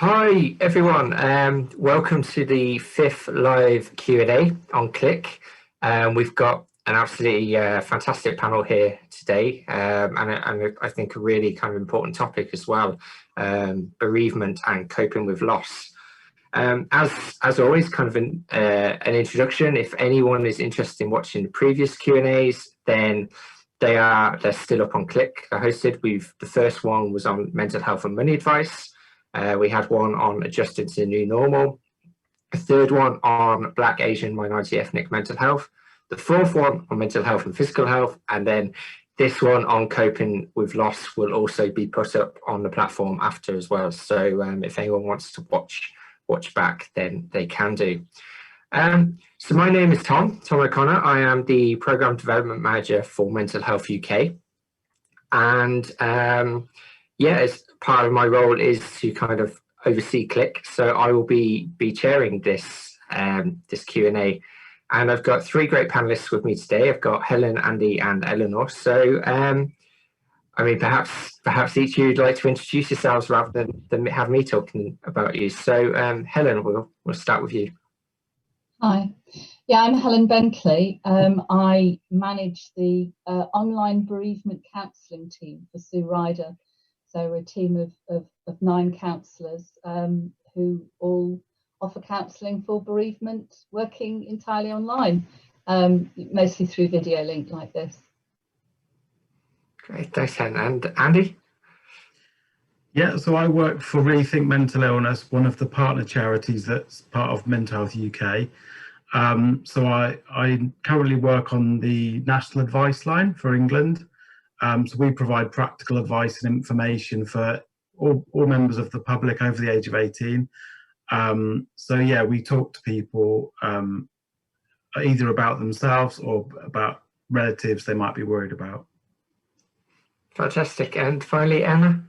Hi everyone, welcome to the fifth live Q&A on Clic. We've got an absolutely fantastic panel here today, and I think a really kind of important topic as well, bereavement and coping with loss. As always, kind of an introduction. If anyone is interested in watching the previous Q&As, then they're still up on Clic. They're hosted. The first one was on mental health and money advice. We had one on adjusting to the new normal, a third one on Black, Asian, minority ethnic mental health, the fourth one on mental health and physical health, and then this one on coping with loss will also be put up on the platform after as well. So if anyone wants to watch back, then they can do. So my name is Tom O'Connor. I am the Programme Development Manager for Mental Health UK. And as part of my role is to kind of oversee Clic. So I will be chairing this Q&A. And I've got three great panelists with me today. I've got Helen, Andy and Eleanor. So perhaps each of you would like to introduce yourselves rather than have me talking about you. So Helen, we'll start with you. Hi, I'm Helen Bentley. I manage the online bereavement counselling team for Sue Ryder. So we're a team of 9 counsellors who all offer counselling for bereavement, working entirely online, mostly through video link like this. Great, thanks, Helen. And Andy? Yeah, so I work for Rethink Mental Illness, one of the partner charities that's part of Mental Health UK. So I currently work on the National Advice Line for England. So we provide practical advice and information for all members of the public over the age of 18. So yeah, we talk to people either about themselves or about relatives they might be worried about. Fantastic. And finally, Anna?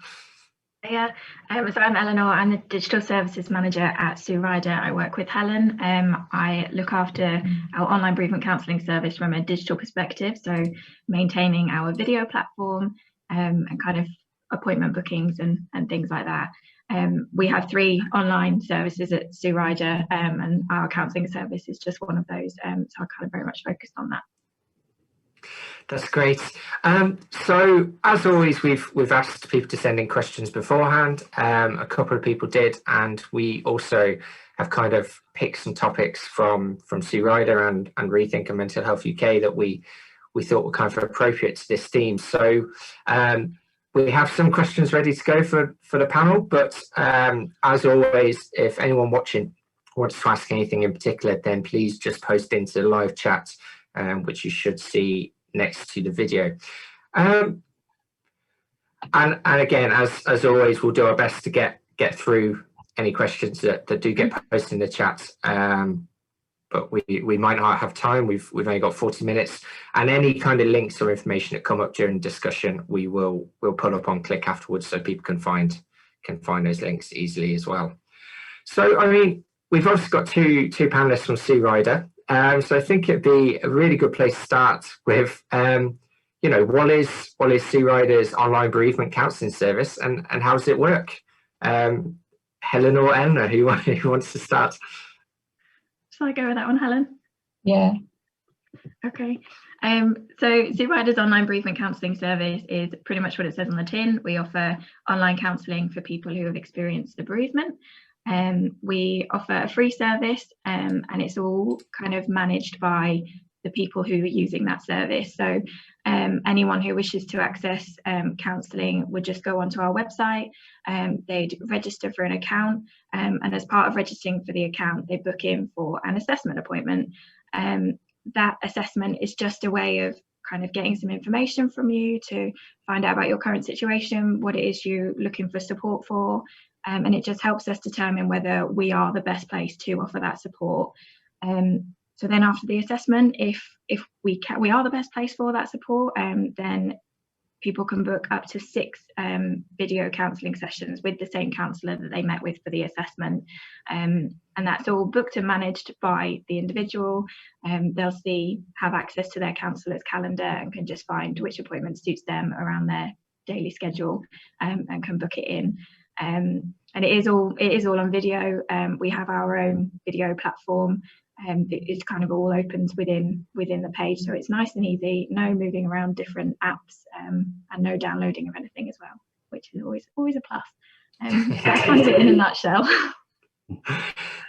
Yeah, so I'm Eleanor. I'm the Digital Services Manager at Sue Ryder. I work with Helen. I look after our online bereavement counselling service from a digital perspective, so maintaining our video platform and kind of appointment bookings and things like that. We have 3 online services at Sue Ryder, and our counselling service is just one of those, so I kind of very much focused on that. That's great. So as always, we've asked people to send in questions beforehand. A couple of people did, and we also have kind of picked some topics from Sue Ryder and Rethink and Mental Health UK that we thought were kind of appropriate to this theme. So we have some questions ready to go for the panel, but as always, if anyone watching wants to ask anything in particular, then please just post into the live chat, which you should see next to the video. And again, as always, we'll do our best to get through any questions that do get posted in the chat. But we might not have time. We've only got 40 minutes, and any kind of links or information that come up during discussion, we'll put up on Clic afterwards, so people can find those links easily as well. So I mean, we've also got two panelists from Sue Ryder. So I think it'd be a really good place to start with, what is Sue Ryder's online bereavement counselling service, and how does it work? Helen or Eleanor, who wants to start? Shall I go with that one, Helen? Yeah. Okay. So Sue Ryder's online bereavement counselling service is pretty much what it says on the tin. We offer online counselling for people who have experienced a bereavement. We offer a free service, and it's all kind of managed by the people who are using that service. So anyone who wishes to access counselling would just go onto our website, they'd register for an account, and as part of registering for the account, they book in for an assessment appointment. That assessment is just a way of kind of getting some information from you to find out about your current situation, what it is you're looking for support for. And it just helps us determine whether we are the best place to offer that support. So then after the assessment, if we are the best place for that support, then people can book up to 6 video counselling sessions with the same counsellor that they met with for the assessment. And that's all booked and managed by the individual. They'll have access to their counsellor's calendar and can just find which appointment suits them around their daily schedule, and can book it in. And it is all on video. We have our own video platform. It's kind of all opens within the page, so it's nice and easy. No moving around different apps, and no downloading of anything as well, which is always a plus. That's kind of it in a nutshell.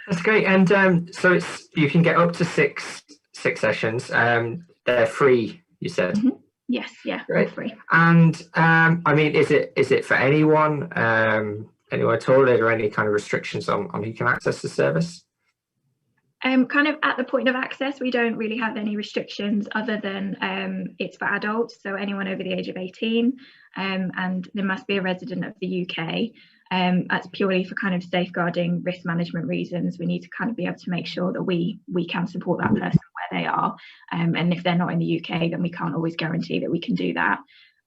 That's great. And so you can get up to six sessions. They're free, you said. Mm-hmm. Yes, yeah, right. Free. And I mean, is it for anyone at all? Are there any kind of restrictions on who can access the service? Kind of at the point of access, we don't really have any restrictions other than it's for adults, so anyone over the age of 18, and there must be a resident of the UK. That's purely for kind of safeguarding risk management reasons. We need to kind of be able to make sure that we can support that person where they are, and if they're not in the UK, then we can't always guarantee that we can do that.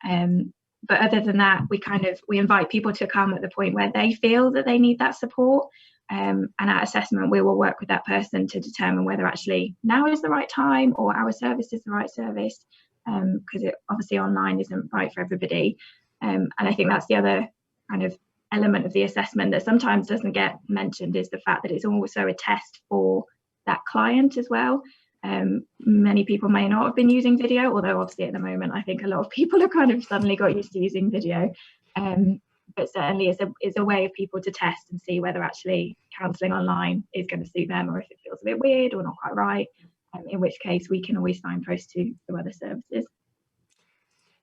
But other than that, we invite people to come at the point where they feel that they need that support. And at assessment, we will work with that person to determine whether actually now is the right time or our service is the right service, because it obviously online isn't right for everybody. And I think that's the other kind of element of the assessment that sometimes doesn't get mentioned, is the fact that it's also a test for that client as well. Many people may not have been using video, although obviously at the moment I think a lot of people have kind of suddenly got used to using video. But certainly it's a way of people to test and see whether actually counselling online is going to suit them, or if it feels a bit weird or not quite right, in which case we can always signpost to other services.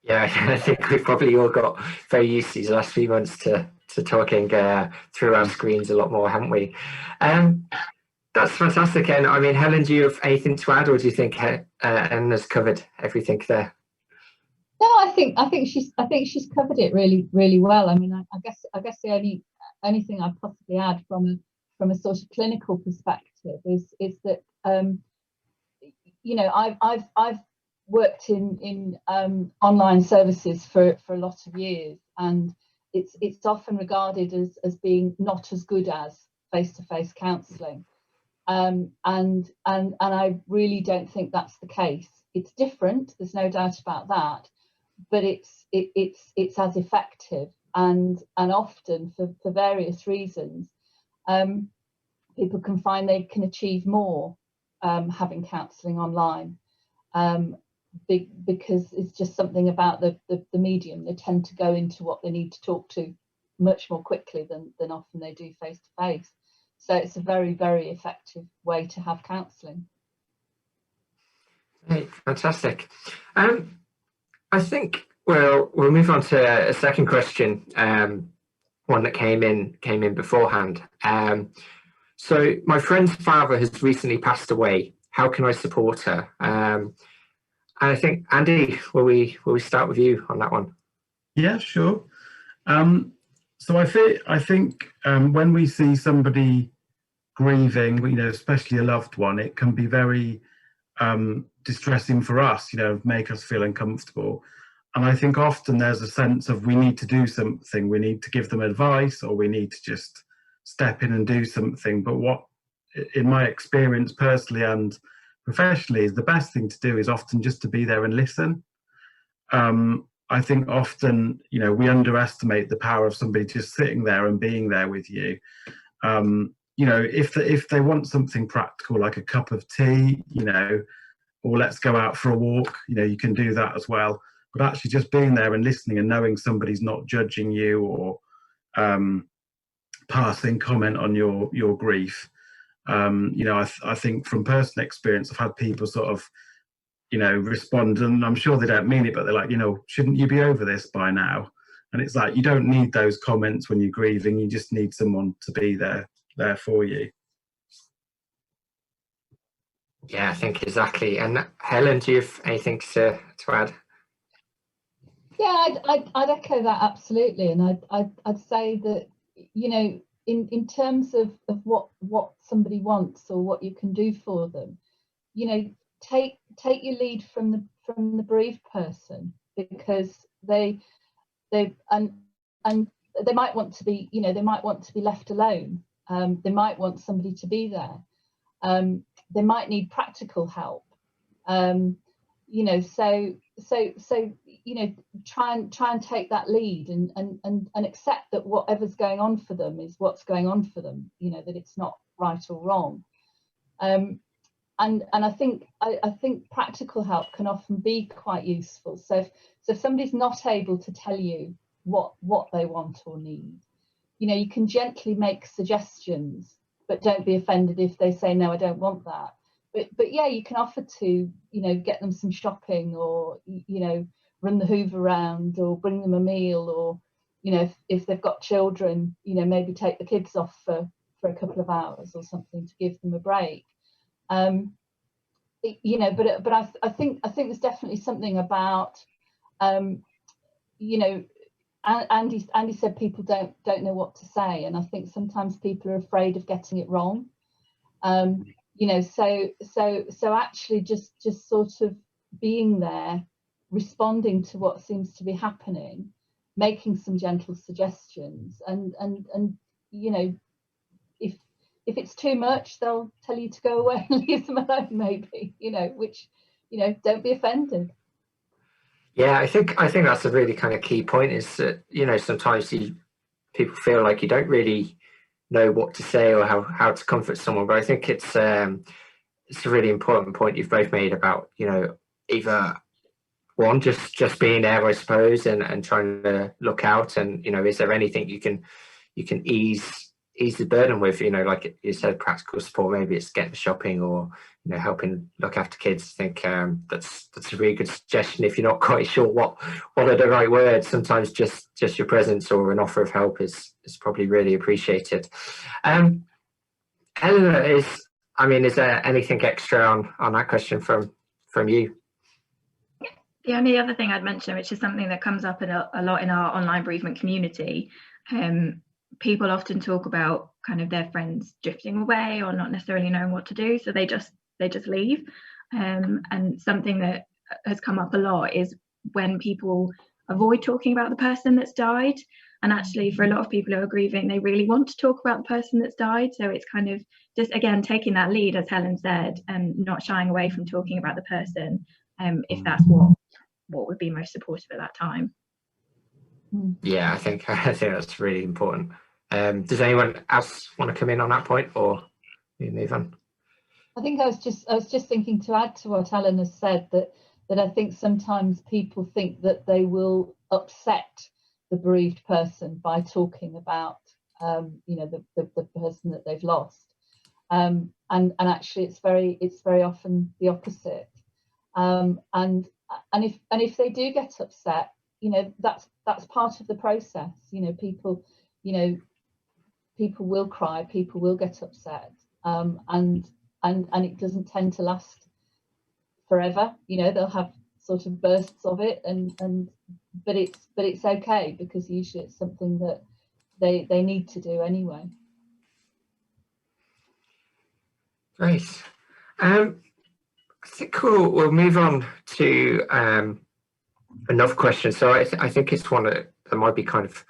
Yeah, I think we've probably all got very used these last few months to talking through our screens a lot more, haven't we? That's fantastic. And I mean, Helen, do you have anything to add, or do you think Anna's covered everything there? No, I think she's covered it really, really well. I mean, I guess the only thing I'd possibly add from a sort of clinical perspective is that I've worked in online services for a lot of years, and it's often regarded as being not as good as face-to-face counselling, and I really don't think that's the case. It's different, there's no doubt about that, but it's as effective, and often for various reasons, people can find they can achieve more having counselling online, because it's just something about the medium. They tend to go into what they need to talk to much more quickly than often they do face to face. So it's a very, very effective way to have counselling. Right, fantastic. I think we'll move on to a second question, one that came in beforehand. So my friend's father has recently passed away. How can I support her? And I think, Andy, will we start with you on that one? Yeah, sure. So I think when we see somebody grieving, especially a loved one, it can be very distressing for us, make us feel uncomfortable. And I think often there's a sense of we need to do something, we need to give them advice, or we need to just step in and do something. But what, in my experience personally and professionally, is the best thing to do is often just to be there and listen. I think often, we underestimate the power of somebody just sitting there and being there with you. If they want something practical, like a cup of tea, or let's go out for a walk, you can do that as well. But actually just being there and listening and knowing somebody's not judging you or passing comment on your grief. I think from personal experience, I've had people sort of, respond, and I'm sure they don't mean it, but they're like, shouldn't you be over this by now? And it's like, you don't need those comments when you're grieving. You just need someone to be there for you. Yeah, I think exactly. And Helen, do you have anything to add? Yeah, I'd echo that absolutely, and I'd say that, in terms of what somebody wants or what you can do for them, take your lead from the bereaved person, because they might want to be, they might want to be left alone. They might want somebody to be there. They might need practical help. So try and take that lead and accept that whatever's going on for them is what's going on for them, you know, that it's not right or wrong. And I think practical help can often be quite useful. So if somebody's not able to tell you what they want or need, you know, you can gently make suggestions, but don't be offended if they say, no, I don't want that. But yeah, you can offer to, you know, get them some shopping, or, you know, run the Hoover round, or bring them a meal, or, you know, if they've got children, you know, maybe take the kids off for a couple of hours or something to give them a break. You know, but I think there's definitely something about, you know, Andy said people don't know what to say, and I think sometimes people are afraid of getting it wrong. You know, so actually just sort of being there, responding to what seems to be happening, making some gentle suggestions, and you know, if it's too much, they'll tell you to go away and leave them alone, maybe, you know, which, you know, don't be offended. Yeah, I think that's a really kind of key point, is that, you know, sometimes people feel like you don't really know what to say or how to comfort someone. But I think it's a really important point you've both made about, you know, either one, just being there, I suppose, and trying to look out, and, you know, is there anything you can ease the burden with, you know, like you said, practical support, maybe it's getting shopping, or, you know, helping look after kids. I think that's a really good suggestion. If you're not quite sure what are the right words, sometimes just your presence or an offer of help is probably really appreciated. Eleanor, is there anything extra on that question from you? The only other thing I'd mention, which is something that comes up a lot in our online bereavement community, people often talk about kind of their friends drifting away or not necessarily knowing what to do, so they just leave. And something that has come up a lot is when people avoid talking about the person that's died. And actually, for a lot of people who are grieving, they really want to talk about the person that's died. So it's kind of just, again, taking that lead, as Helen said, and not shying away from talking about the person, if that's what would be most supportive at that time. Yeah, I think that's really important. Does anyone else want to come in on that point, or you move on? I think I was just thinking, to add to what Helen has said, that I think sometimes people think that they will upset the bereaved person by talking about you know, the person that they've lost, and actually it's very often the opposite. And if they do get upset, you know, that's part of the process. You know, people will cry, people will get upset, and it doesn't tend to last forever. You know, they'll have sort of bursts of it, but it's okay, because usually it's something that they need to do anyway. Great. I think we'll move on to another question. So I think it's one that might be kind of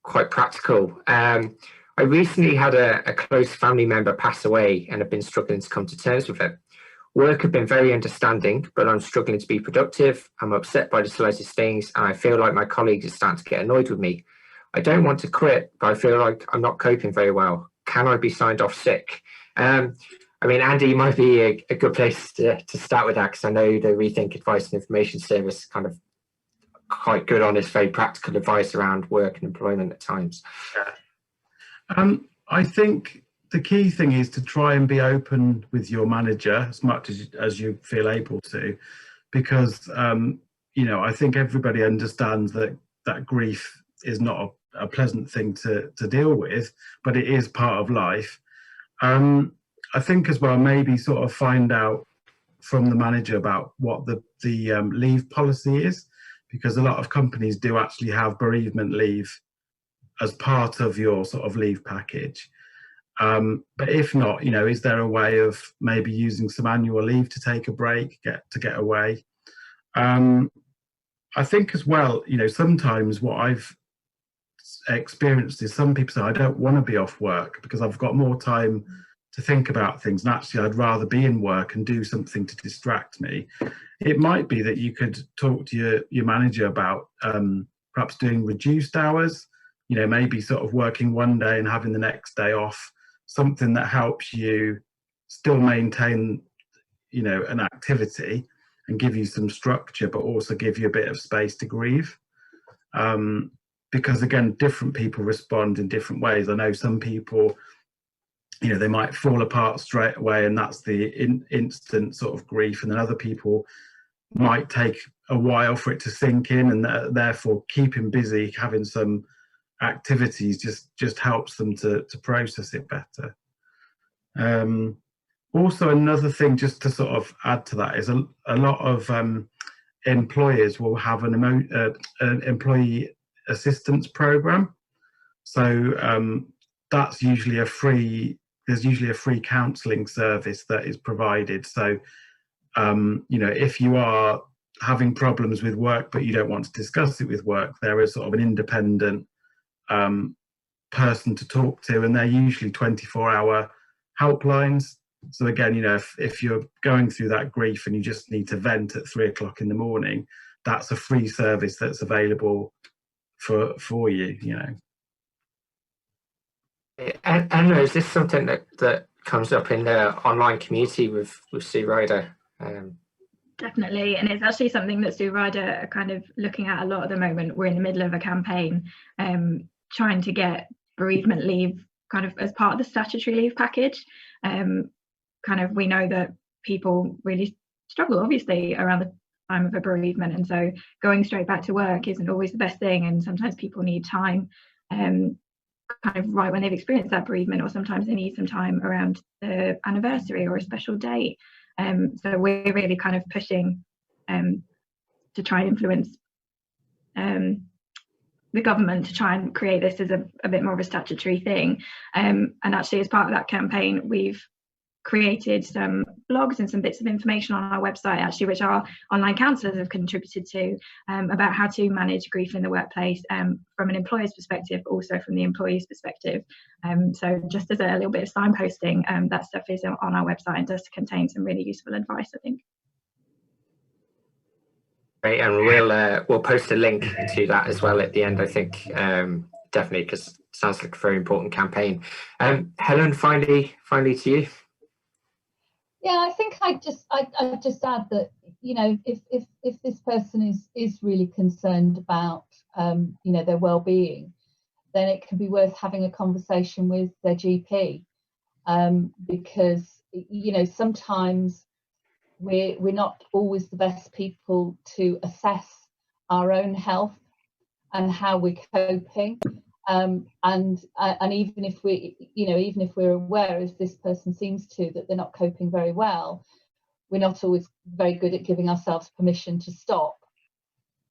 quite practical. I recently had a close family member pass away and have been struggling to come to terms with it. Work have been very understanding, but I'm struggling to be productive. I'm upset by the slightest things, and I feel like my colleagues are starting to get annoyed with me. I don't want to quit, but I feel like I'm not coping very well. Can I be signed off sick? I mean, Andy, might be a good place to start with that, because I know the Rethink Advice and Information Service is kind of quite good on this very practical advice around work and employment at times. I think the key thing is to try and be open with your manager as much as you feel able to, because you know, I think everybody understands that grief is not a pleasant thing to deal with, but it is part of life. I think as well, maybe sort of find out from the manager about what the leave policy is, because a lot of companies do actually have bereavement leave as part of your sort of leave package. But if not, you know, is there a way of maybe using some annual leave to take a break, get away? I think as well, you know, sometimes what I've experienced is some people say, I don't want to be off work because I've got more time think about things, and actually I'd rather be in work and do something to distract me. It might be that you could talk to your manager about perhaps doing reduced hours, maybe sort of working one day and having the next day off, something that helps you still maintain, an activity and give you some structure, but also give you a bit of space to grieve. Because again, different people respond in different ways. I know some people, they might fall apart straight away and that's the instant sort of grief, and then other people might take a while for it to sink in, and therefore keeping busy, having some activities just helps them to process it better. Also, another thing just to sort of add to that is a lot of employers will have an employee assistance program. So that's usually there's usually a free counselling service that is provided. So if you are having problems with work but you don't want to discuss it with work, there is sort of an independent person to talk to, and they're usually 24-hour helplines. So again, if you're going through that grief and you just need to vent at 3 o'clock in the morning, that's a free service that's available for you. Anna, is this something that comes up in the online community with Sue Ryder? Definitely, and it's actually something that Sue Ryder are kind of looking at a lot at the moment. We're in the middle of a campaign trying to get bereavement leave kind of as part of the statutory leave package. We know that people really struggle, obviously, around the time of a bereavement, and so going straight back to work isn't always the best thing, and sometimes people need time kind of right when they've experienced that bereavement, or sometimes they need some time around the anniversary or a special date. So we're really kind of pushing to try and influence the government to try and create this as a bit more of a statutory thing. And actually, as part of that campaign, we've created some blogs and some bits of information on our website, actually, which our online counsellors have contributed to, about how to manage grief in the workplace from an employer's perspective, but also from the employee's perspective. So just as a little bit of signposting, that stuff is on our website and does contain some really useful advice, I think. Great, and we'll post a link to that as well at the end, I think, definitely, because it sounds like a very important campaign. Helen, finally to you. Yeah, I think I'd just add that, if this person is really concerned about their well-being, then it can be worth having a conversation with their GP, because sometimes we're not always the best people to assess our own health and how we're coping. And even if we're aware, as this person seems to, that they're not coping very well, we're not always very good at giving ourselves permission to stop.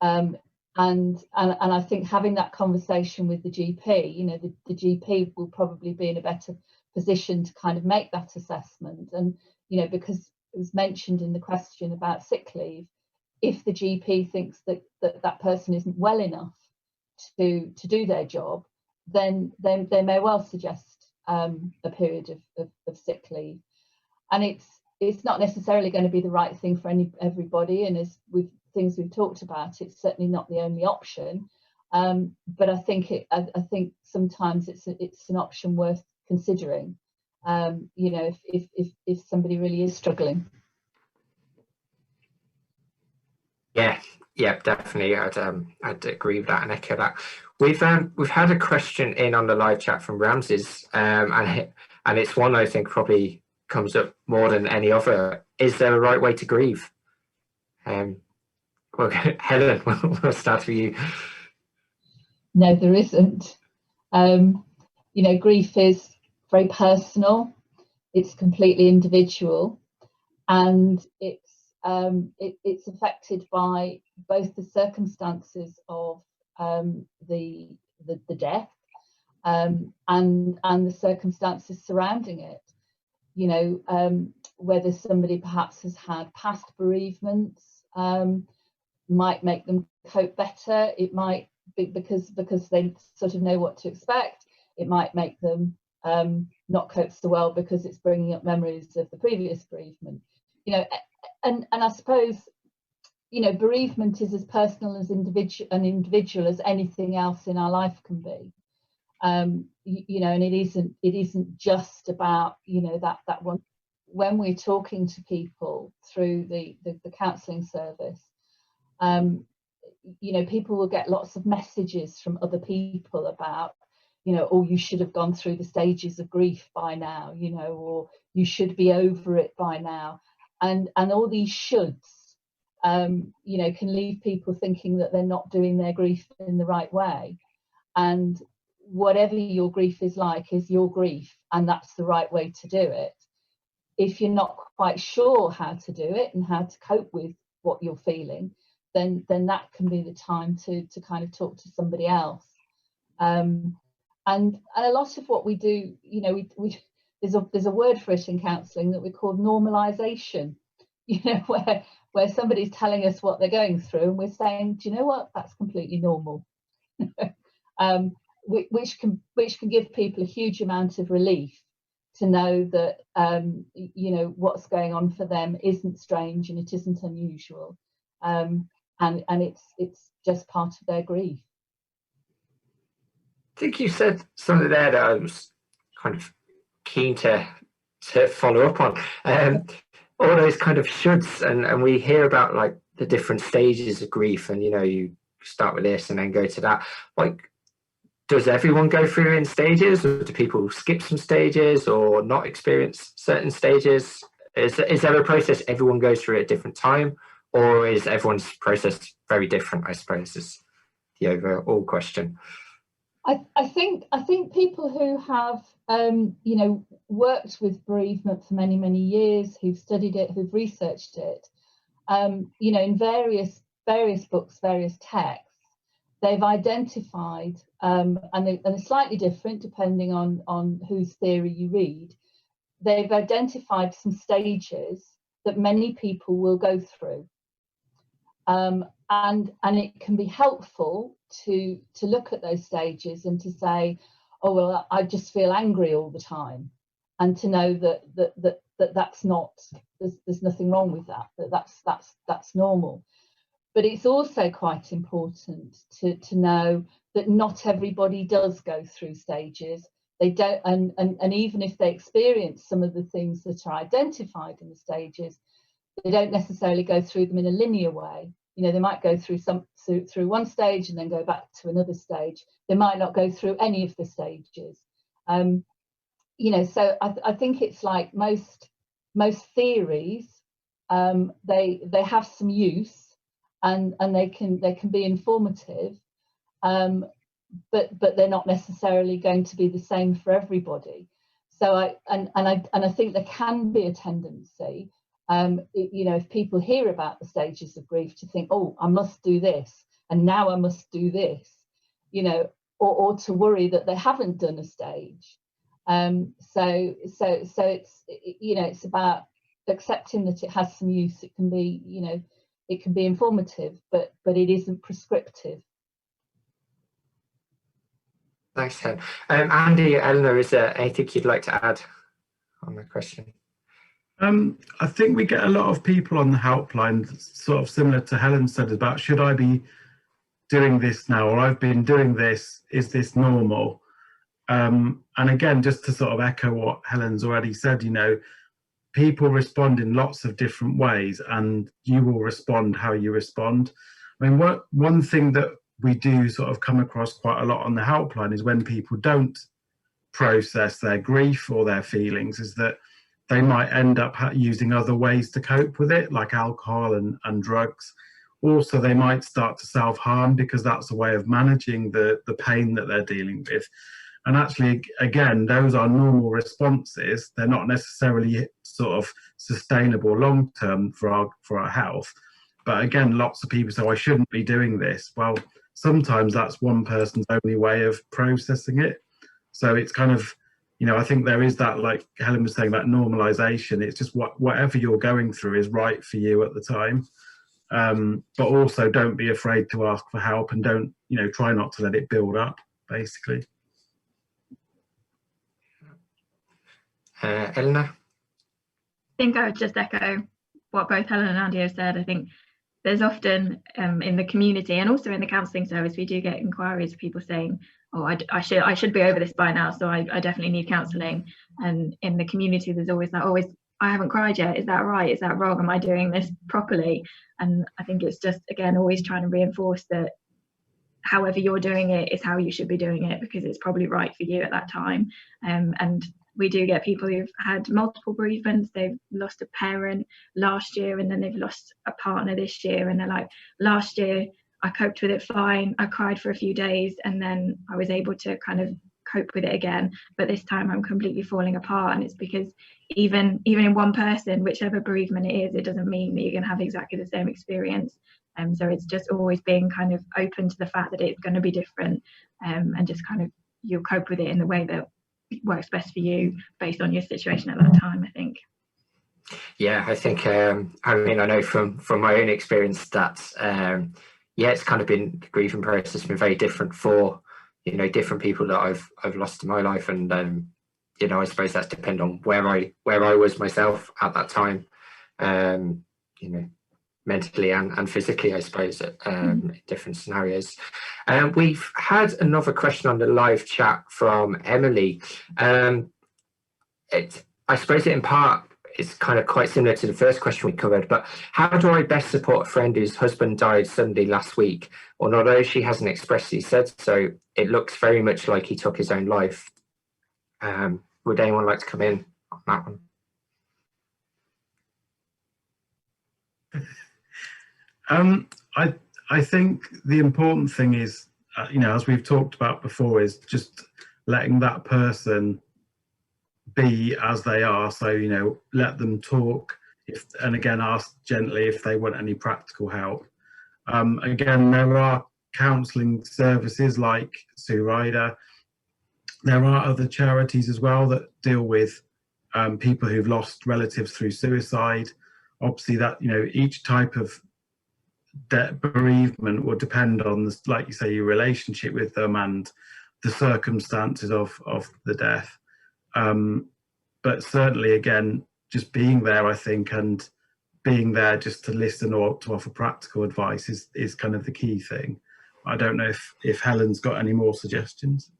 And I think having that conversation with the GP, the GP will probably be in a better position to kind of make that assessment. And because it was mentioned in the question about sick leave, if the GP thinks that person isn't well enough to do their job, then they may well suggest a period of sick leave. And it's not necessarily going to be the right thing for everybody, and as with things we've talked about, it's certainly not the only option. But I think sometimes it's an option worth considering. If somebody really is struggling. Yeah, definitely. I'd agree with that and echo that. We've had a question in on the live chat from Ramses, and it's one I think probably comes up more than any other. Is there a right way to grieve? Well, Helen, we'll start with you. No, there isn't. Grief is very personal. It's completely individual, and it's affected by both the circumstances of the death and the circumstances surrounding it. Whether somebody perhaps has had past bereavements might make them cope better. It might be because they sort of know what to expect. It might make them not cope so well because it's bringing up memories of the previous bereavement. You know, and I suppose, you know, bereavement is as personal as an individual as anything else in our life can be. You know, and it isn't just about, you know, that one. When we're talking to people through the counselling service, you know, people will get lots of messages from other people about, you know, oh, you should have gone through the stages of grief by now, you know, or you should be over it by now, and all these shoulds, you know, can leave people thinking that they're not doing their grief in the right way. And whatever your grief is like is your grief, and that's the right way to do it. If you're not quite sure how to do it and how to cope with what you're feeling, then that can be the time to kind of talk to somebody else. And a lot of what we do, you know, there's a word for it in counselling that we call normalisation. You know, where somebody's telling us what they're going through, and we're saying, do you know what, that's completely normal. Which can give people a huge amount of relief to know that you know, what's going on for them isn't strange and it isn't unusual, and it's just part of their grief. I think you said something there that I was kind of keen to follow up on. All those kind of shoulds, and we hear about like the different stages of grief, and you know, you start with this and then go to that. Like, does everyone go through in stages, or do people skip some stages or not experience certain stages? Is there a process everyone goes through at a different time, or is everyone's process very different, I suppose, is the overall question. I think people who have you know, worked with bereavement for many years, who've studied it, who've researched it, you know, in various books, various texts, they've identified, and they're slightly different depending on whose theory you read, they've identified some stages that many people will go through. And it can be helpful to look at those stages and to say, oh, well, I just feel angry all the time, and to know that's not, there's nothing wrong with that, that's normal. But it's also quite important to know that not everybody does go through stages. They don't, and even if they experience some of the things that are identified in the stages, they don't necessarily go through them in a linear way. You know, they might go through through one stage and then go back to another stage. They might not go through any of the stages. You know, so I think it's like most theories, they have some use, and they can be informative, but they're not necessarily going to be the same for everybody. So I think there can be a tendency, you know, if people hear about the stages of grief, to think, oh, I must do this, and now I must do this, you know, or to worry that they haven't done a stage. So it's, you know, it's about accepting that it has some use. It can be, you know, it can be informative, but it isn't prescriptive. Thanks, Helen. Andy, Eleanor, is there anything you'd like to add on the question? I think we get a lot of people on the helpline, sort of similar to Helen said, about should I be doing this now, or I've been doing this, is this normal? And again, just to sort of echo what Helen's already said, you know, people respond in lots of different ways, and you will respond how you respond. I mean, one thing that we do sort of come across quite a lot on the helpline is when people don't process their grief or their feelings, is that they might end up using other ways to cope with it, like alcohol and drugs. Also, they might start to self-harm because that's a way of managing the pain that they're dealing with. And actually, again, those are normal responses. They're not necessarily sort of sustainable long-term for our health. But again, lots of people say, I shouldn't be doing this. Well, sometimes that's one person's only way of processing it. So it's kind of, you know, I think there is that, like Helen was saying, that normalization. It's just whatever you're going through is right for you at the time. But also don't be afraid to ask for help, and don't, you know, try not to let it build up, basically. Eleanor? I think I would just echo what both Helen and Andy have said. I think there's often in the community and also in the counselling service, we do get inquiries of people saying, oh, I should be over this by now, so I definitely need counselling. And in the community, there's always that, I haven't cried yet. Is that right? Is that wrong? Am I doing this properly? And I think it's just, again, always trying to reinforce that however you're doing it is how you should be doing it, because it's probably right for you at that time. And we do get people who've had multiple bereavements. They've lost a parent last year and then they've lost a partner this year. And they're like, last year I coped with it fine. I cried for a few days and then I was able to kind of cope with it again. But this time I'm completely falling apart. And it's because even in one person, whichever bereavement it is, it doesn't mean that you're going to have exactly the same experience. So it's just always being kind of open to the fact that it's going to be different, and just kind of you'll cope with it in the way that works best for you based on your situation at that time, I think. Yeah, I think I mean, I know from my own experience that it's kind of been, the grieving process has been very different for, you know, different people that I've lost in my life, and you know, I suppose that's depend on where I was myself at that time, you know, mentally and physically, I suppose, different scenarios. We've had another question on the live chat from Emily. I suppose it in part is kind of quite similar to the first question we covered, but how do I best support a friend whose husband died suddenly last week? Although she hasn't expressly said so, it looks very much like he took his own life. Would anyone like to come in on that one? I think the important thing is, you know, as we've talked about before, is just letting that person be as they are. So, you know, let them talk, and again, ask gently if they want any practical help. Again, there are counselling services like Sue Ryder. There are other charities as well that deal with people who've lost relatives through suicide. Obviously, that, you know, each type of bereavement will depend on this, like you say, your relationship with them and the circumstances of the death. But certainly, again, just being there, I think, and being there just to listen or to offer practical advice is kind of the key thing. I don't know if Helen's got any more suggestions.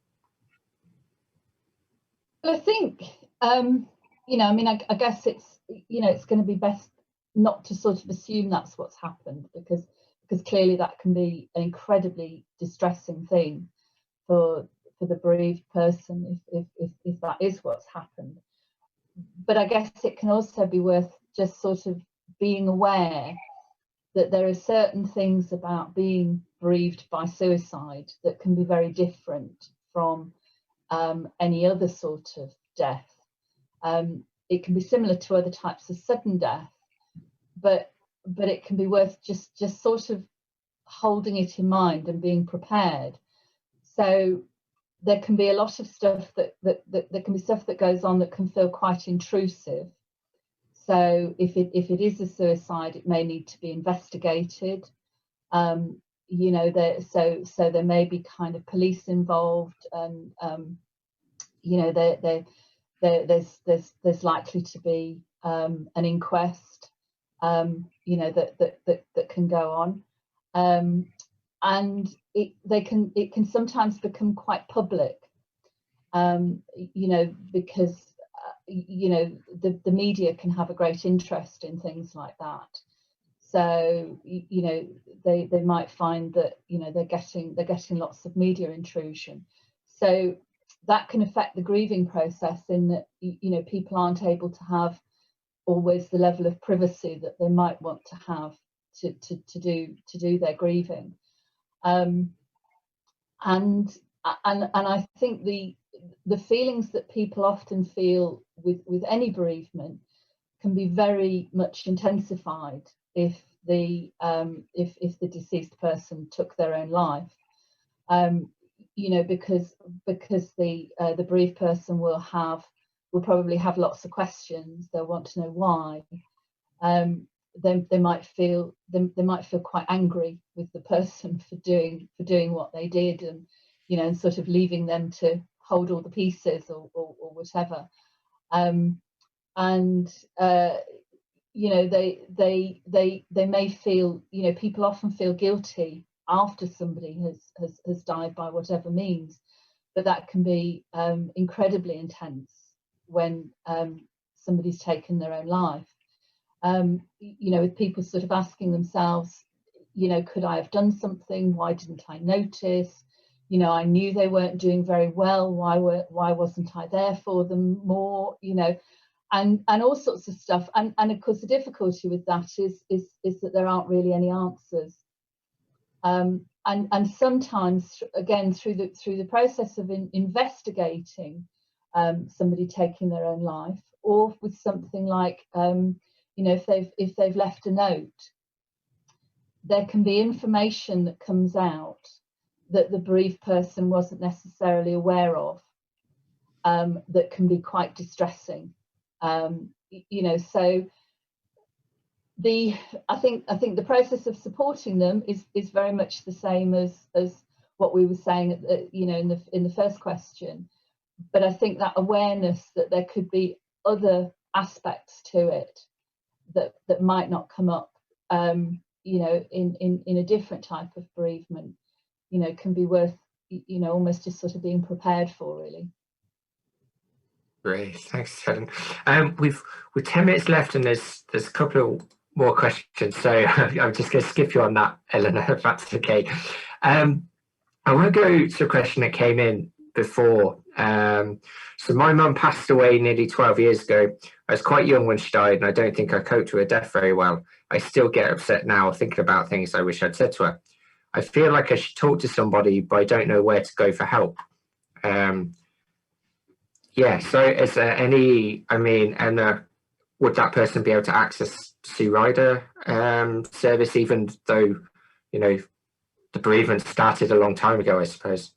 I think, you know, I mean, I guess it's, you know, it's going to be best not to sort of assume that's what's happened, because clearly that can be an incredibly distressing thing for the bereaved person if that is what's happened. But I guess it can also be worth just sort of being aware that there are certain things about being bereaved by suicide that can be very different from any other sort of death. It can be similar to other types of sudden death, but it can be worth just sort of holding it in mind and being prepared. So there can be a lot of stuff that can be stuff that goes on that can feel quite intrusive. So if it is a suicide, it may need to be investigated. You know, so there may be kind of police involved, and you know, there's likely to be an inquest, you know, that can go on, and it can sometimes become quite public, you know, because you know, the media can have a great interest in things like that. So you know, they might find that, you know, they're getting lots of media intrusion. So that can affect the grieving process in that, you know, people aren't able to have always the level of privacy that they might want to have to do their grieving. And I think the feelings that people often feel with any bereavement can be very much intensified if the deceased person took their own life. You know, because the bereaved person will probably have lots of questions. They'll want to know why. They might feel quite angry with the person for doing what they did, and you know, and sort of leaving them to hold all the pieces or whatever. and you know, they may feel, you know, people often feel guilty after somebody has died by whatever means, but that can be incredibly intense when somebody's taken their own life. You know, with people sort of asking themselves, you know, could I have done something? Why didn't I notice? You know, I knew they weren't doing very well. Why wasn't I there for them more? You know, and all sorts of stuff. And of course, the difficulty with that is that there aren't really any answers. And sometimes, again, through the process of investigating somebody taking their own life, or with something like, you know, if they've left a note, there can be information that comes out that the bereaved person wasn't necessarily aware of, that can be quite distressing. You know, so I think the process of supporting them is very much the same as what we were saying at the, you know, in the first question. But I think that awareness that there could be other aspects to it that might not come up, you know, in a different type of bereavement, you know, can be worth, you know, almost just sort of being prepared for, really. Great, thanks, Helen. We've 10 minutes left, and there's a couple of more questions, so I'm just going to skip you on that, Eleanor, if that's okay. I want to go to a question that came in before. So my mum passed away nearly 12 years ago. I was quite young when she died, and I don't think I coped with her death very well. I still get upset now thinking about things I wish I'd said to her. I feel like I should talk to somebody, but I don't know where to go for help. Yeah, so is there any, I mean, and would that person be able to access Sue Ryder service, even though, you know, the bereavement started a long time ago, I suppose?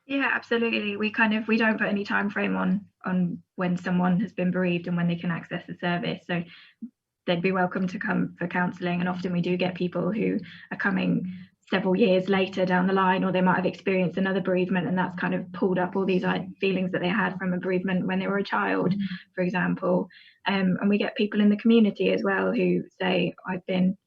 Yeah, absolutely. We don't put any time frame on when someone has been bereaved and when they can access the service. So they'd be welcome to come for counselling, and often we do get people who are coming several years later down the line, or they might have experienced another bereavement, and that's kind of pulled up all these feelings that they had from a bereavement when they were a child, for example. And we get people in the community as well who say, I've been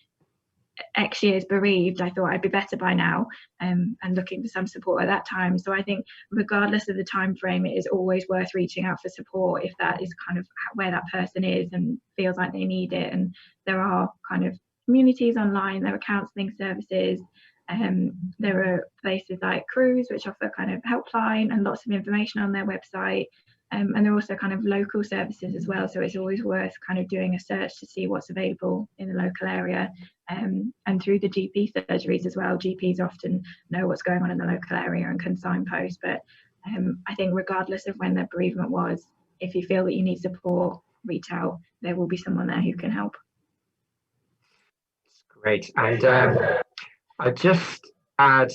X years bereaved, I thought I'd be better by now, and looking for some support at that time. So I think regardless of the time frame, it is always worth reaching out for support if that is kind of where that person is and feels like they need it. And there are kind of communities online, there are counselling services, there are places like Cruise which offer kind of helpline and lots of information on their website. And there are also kind of local services as well, so it's always worth kind of doing a search to see what's available in the local area, and through the GP surgeries as well. GPs often know what's going on in the local area and can signpost. But I think regardless of when the bereavement was, if you feel that you need support, reach out. There will be someone there who can help. Great. And I just add,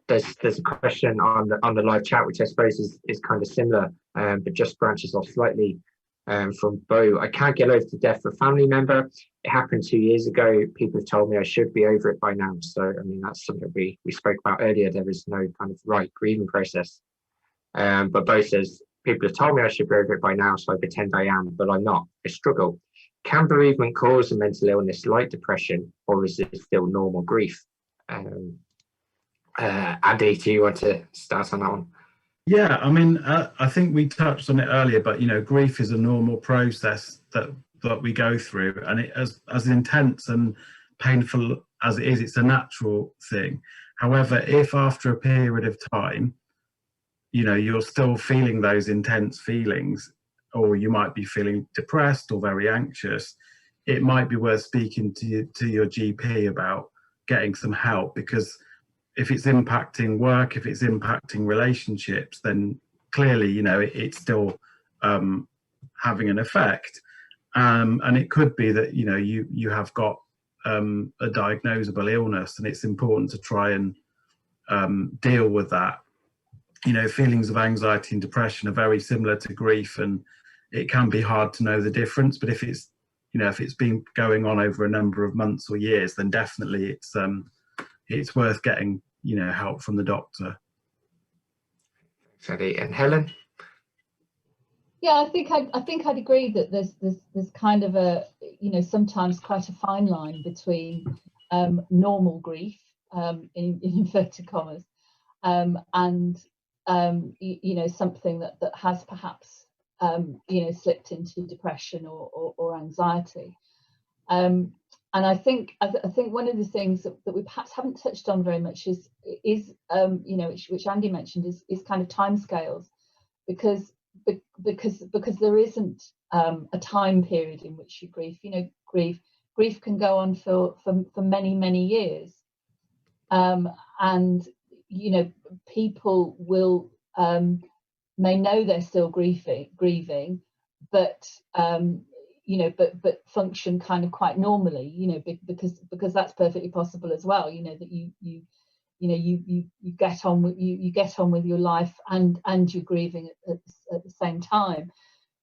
there's a question on the live chat, which I suppose is kind of similar, but just branches off slightly from Bo. I can't get over the death of a family member. It happened 2 years ago. People have told me I should be over it by now. So, I mean, that's something we spoke about earlier. There is no kind of right grieving process. But Bo says, people have told me I should be over it by now, so I pretend I am, but I'm not. I struggle. Can bereavement cause a mental illness like depression, or is it still normal grief? Andy, do you want to start on that one? Yeah, I mean, I think we touched on it earlier, but you know, grief is a normal process that we go through, and it as intense and painful as it is, it's a natural thing. However, if after a period of time, you know, you're still feeling those intense feelings, or you might be feeling depressed or very anxious, it might be worth speaking to your GP about getting some help, because if it's impacting work, if it's impacting relationships, then clearly, you know, it's still having an effect. And it could be that, you know, you have got a diagnosable illness, and it's important to try and deal with that. You know, feelings of anxiety and depression are very similar to grief, and it can be hard to know the difference. But if it's, you know, if it's been going on over a number of months or years, then definitely it's worth getting, you know, help from the doctor. Thanks, Andy. And Helen? Yeah, I think I'd agree that there's kind of a, you know, sometimes quite a fine line between normal grief, in inverted commas, and you know, something that has perhaps you know, slipped into depression or anxiety. And I think one of the things that we perhaps haven't touched on very much is you know, which Andy mentioned, is kind of timescales, because there isn't a time period in which you grieve. You know, grief can go on for many years, and you know, people will may know they're still grieving, but you know, but function kind of quite normally. You know, because that's perfectly possible as well. You know, that you know, you get on with you get on with your life and you're grieving at the same time.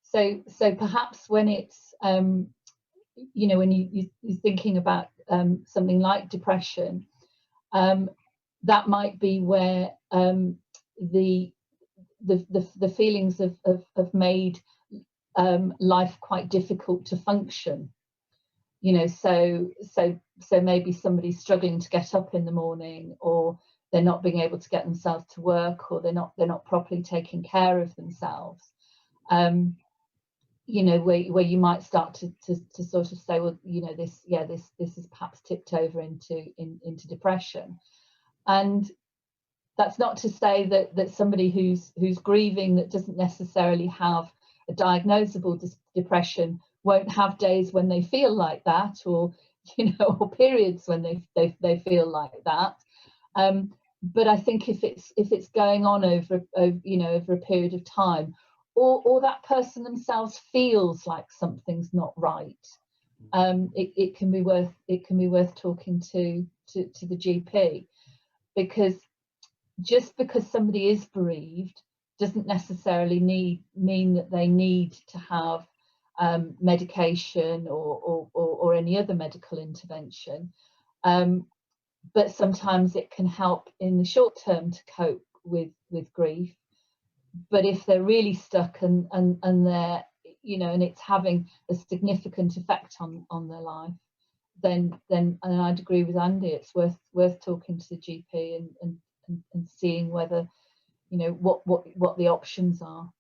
So perhaps when it's you know, when you're thinking about something like depression, that might be where the feelings have made life quite difficult to function. You know, so maybe somebody's struggling to get up in the morning, or they're not being able to get themselves to work, or they're not properly taking care of themselves. You know, where you might start to sort of say, well, you know, this is perhaps tipped over into depression. And that's not to say that somebody who's grieving, that doesn't necessarily have a diagnosable depression, won't have days when they feel like that, or you know, or periods when they feel like that. But I think if it's going on over you know, over a period of time, or that person themselves feels like something's not right, it can be worth talking to the GP, because just because somebody is bereaved doesn't necessarily mean that they need to have medication or any other medical intervention, but sometimes it can help in the short term to cope with grief. But if they're really stuck and they're, you know, and it's having a significant effect on their life, then and I'd agree with Andy, it's worth talking to the GP and seeing whether, you know, what the options are.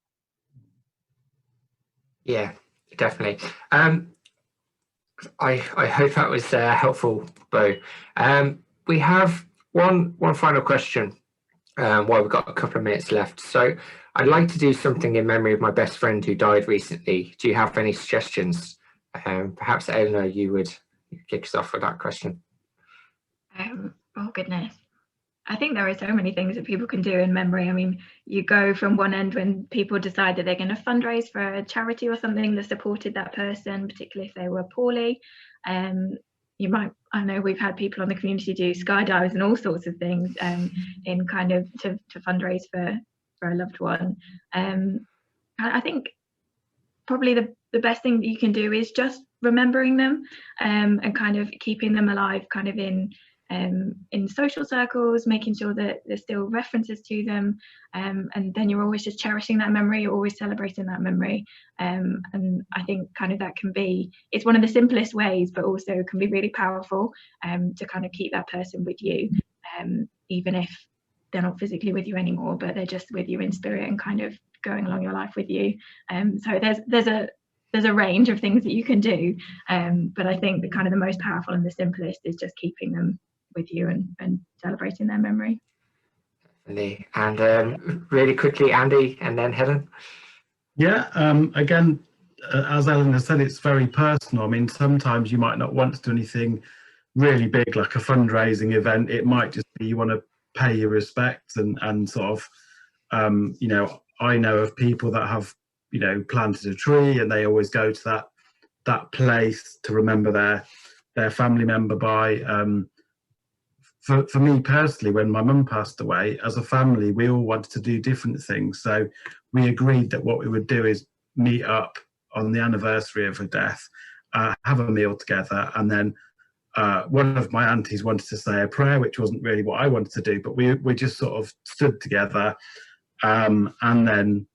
Yeah, definitely. I hope that was helpful, Bo. We have one final question while we've got a couple of minutes left. So I'd like to do something in memory of my best friend who died recently. Do you have any suggestions? Perhaps Eleanor, you would kick us off with that question. Oh goodness. I think there are so many things that people can do in memory. I mean, you go from one end when people decide that they're going to fundraise for a charity or something that supported that person, particularly if they were poorly. You might, I know we've had people on the community do skydives and all sorts of things in kind of to fundraise for a loved one. I think probably the best thing that you can do is just remembering them and kind of keeping them alive, kind of in social circles, making sure that there's still references to them, and then you're always just cherishing that memory, you're always celebrating that memory, and I think kind of that can be, it's one of the simplest ways, but also can be really powerful to kind of keep that person with you, even if they're not physically with you anymore, but they're just with you in spirit and kind of going along your life with you. So there's a range of things that you can do, but I think the kind of the most powerful and the simplest is just keeping them with you and celebrating their memory. And really quickly, Andy, and then Helen. Yeah, again, as Ellen has said, it's very personal. I mean, sometimes you might not want to do anything really big like a fundraising event. It might just be you want to pay your respects and sort of, you know, I know of people that have, you know, planted a tree and they always go to that place to remember their family member by. For me personally, when my mum passed away, as a family, we all wanted to do different things. So we agreed that what we would do is meet up on the anniversary of her death, have a meal together, and then one of my aunties wanted to say a prayer, which wasn't really what I wanted to do, but we just sort of stood together and then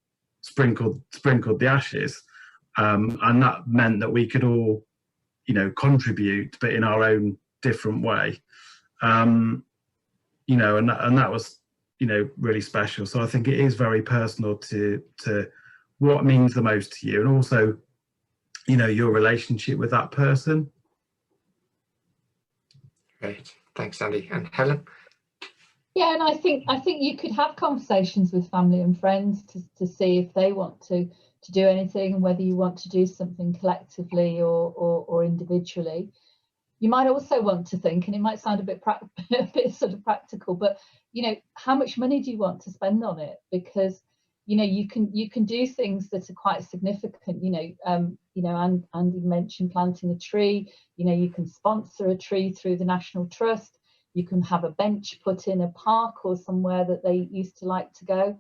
sprinkled the ashes, and that meant that we could all, you know, contribute, but in our own different way, you know, and that was, you know, really special. So I think it is very personal to what means the most to you, and also, you know, your relationship with that person. Great, thanks, Andy. And Helen? Yeah, and I think you could have conversations with family and friends to see if they want to do anything, and whether you want to do something collectively or individually. You might also want to think, and it might sound a bit sort of practical, but you know, how much money do you want to spend on it? Because you know, you can do things that are quite significant. You know, and Andy mentioned planting a tree. You know, you can sponsor a tree through the National Trust. You can have a bench put in a park or somewhere that they used to like to go.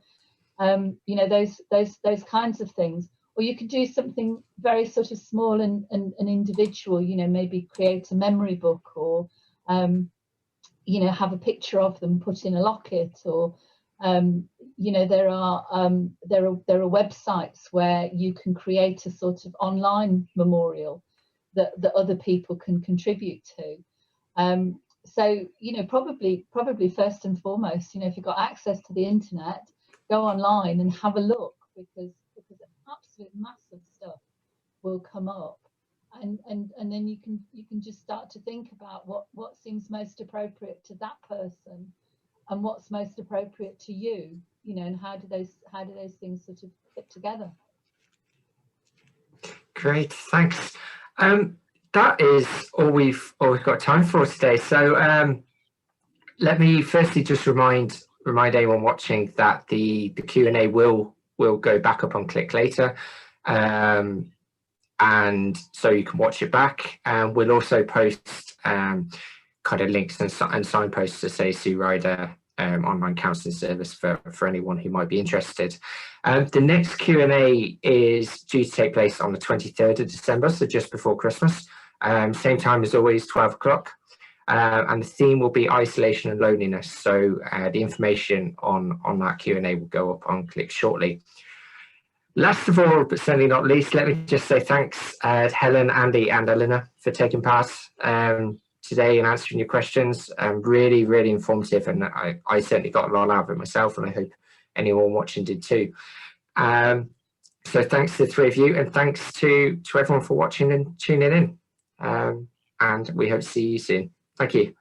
You know, those kinds of things. Or you could do something very sort of small and individual. You know, maybe create a memory book, or you know, have a picture of them put in a locket, or you know, there are websites where you can create a sort of online memorial that other people can contribute to. So, you know, probably first and foremost, you know, if you've got access to the internet, go online and have a look, because absolute massive stuff will come up, and then you can just start to think about what seems most appropriate to that person, and what's most appropriate to you, you know, and how do those things sort of fit together. Great, thanks. That is all we've got time for today. So let me firstly just remind anyone watching that the Q&A will go back up on Clic later, and so you can watch it back. And we'll also post kind of links and signposts to say Sue Ryder online counselling service for anyone who might be interested. The next Q&A is due to take place on the 23rd of December, so just before Christmas. Same time as always, 12 o'clock. And the theme will be isolation and loneliness. So the information on that Q&A will go up on Clic shortly. Last of all, but certainly not least, let me just say thanks to Helen, Andy and Eleanor for taking part today and answering your questions. Really, really informative, and I certainly got a lot out of it myself, and I hope anyone watching did too. So thanks to the three of you, and thanks to everyone for watching and tuning in. And we hope to see you soon. Thank you.